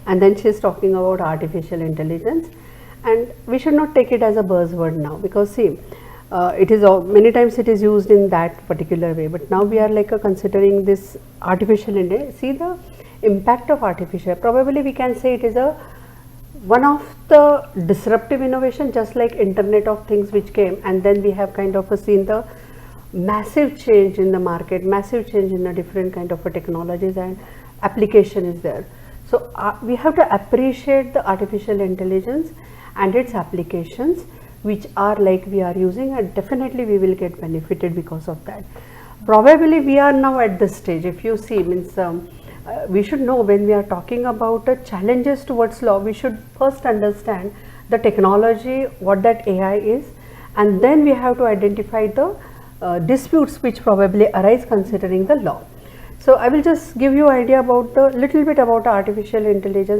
and then she's talking about artificial intelligence, and we should not take it as a buzzword now, because see, it is many times it is used in that particular way, but now we are like considering this artificial intelligence. See the impact of artificial, probably we can say it is a one of the disruptive innovation, just like Internet of Things which came, and then we have kind of seen the massive change in the market, massive change in the different kind of technologies and application is there. So we have to appreciate the artificial intelligence and its applications which are like we are using, and definitely we will get benefited because of that. Probably we are now at this stage, if you see, means we should know when we are talking about challenges towards law, we should first understand the technology, what that AI is, and then we have to identify the disputes which probably arise considering the law. So I will just give you idea about the little bit about artificial intelligence.